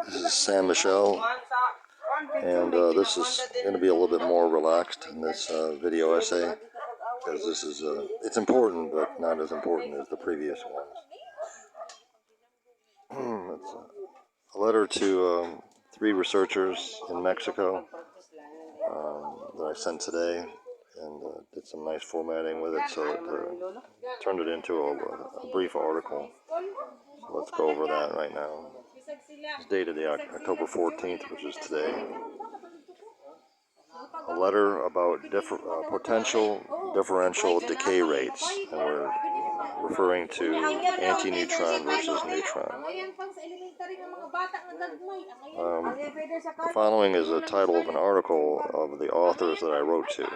This is San Michelle, and this is going to be a little bit more relaxed in this video essay, because this is it's important, but not as important as the previous ones. It's a letter to 3 researchers in Mexico that I sent today, and did some nice formatting with it, so it turned it into a brief article. So let's go over that right now. It's dated the October 14th, which is today. A letter about potential differential decay rates, and we're referring to anti-neutron versus neutron. The following is the title of an article of the authors that I wrote to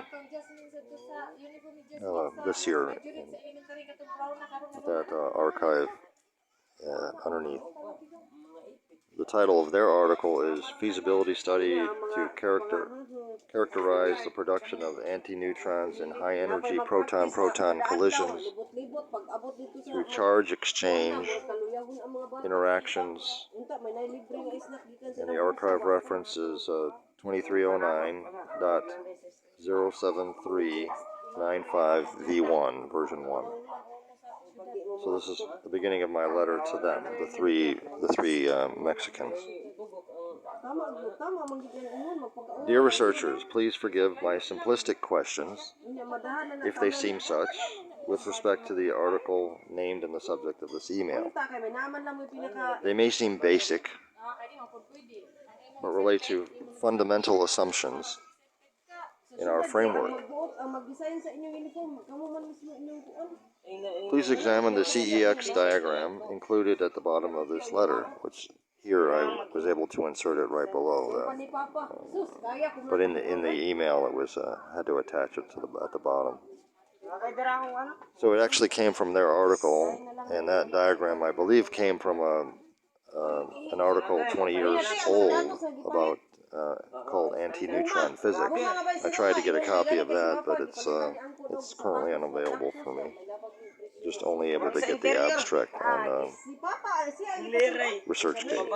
this year, with that archive underneath. The title of their article is Feasibility Study to Characterize the Production of Antineutrons in High-Energy Proton-Proton Collisions Through Charge Exchange Interactions, and the archive reference is 2309.07395V1, version 1. So this is the beginning of my letter to them, the three Mexicans. Dear researchers, please forgive my simplistic questions, if they seem such, with respect to the article named in the subject of this email. They may seem basic, but relate to fundamental assumptions in our framework. Please examine the CEX diagram included at the bottom of this letter, which here I was able to insert it right below that. But in the email it was had to attach it to at the bottom. So it actually came from their article, and that diagram I believe came from an article 20 years old about called Anti-Neutron Physics. I tried to get a copy of that, but it's currently unavailable for me. Just only able to get the abstract on ResearchGate.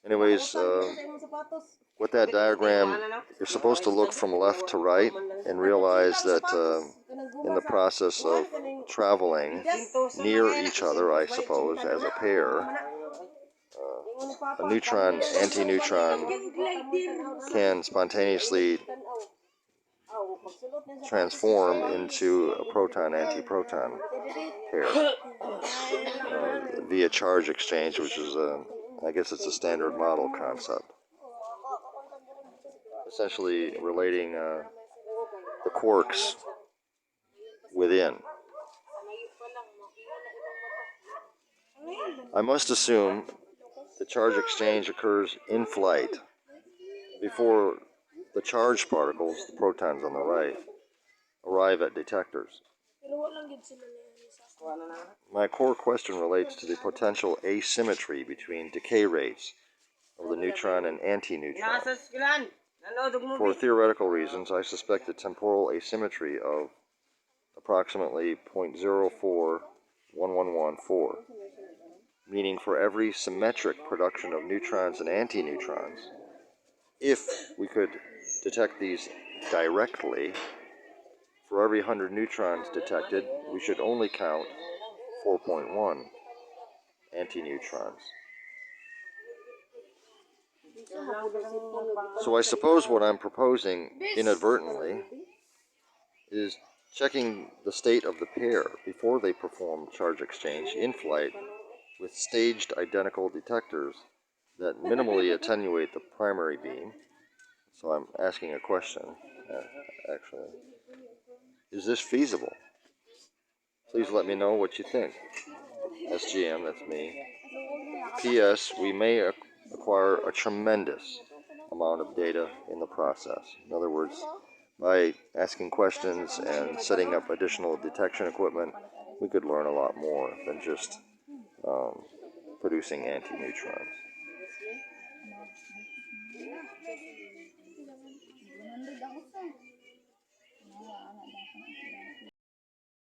Anyways, with that diagram, you're supposed to look from left to right and realize that in the process of traveling near each other, I suppose, as a pair, a neutron, anti-neutron can spontaneously transform into a proton-antiproton pair via charge exchange, which is I guess it's a standard model concept, essentially relating the quarks within. I must assume the charge exchange occurs in flight before the charged particles, the protons on the right, arrive at detectors. My core question relates to the potential asymmetry between decay rates of the neutron and anti-neutron. For theoretical reasons, I suspect the temporal asymmetry of approximately 0.041114, meaning for every symmetric production of neutrons and antineutrons, if we could detect these directly, for every 100 neutrons detected, we should only count 4.1 antineutrons. So I suppose what I'm proposing inadvertently is checking the state of the pair before they perform charge exchange in flight with staged identical detectors that minimally attenuate the primary beam. So I'm asking a question, actually. Is this feasible? Please let me know what you think. SGM, that's me. P.S. We may acquire a tremendous amount of data in the process. In other words, by asking questions and setting up additional detection equipment, we could learn a lot more than just producing antineutrons.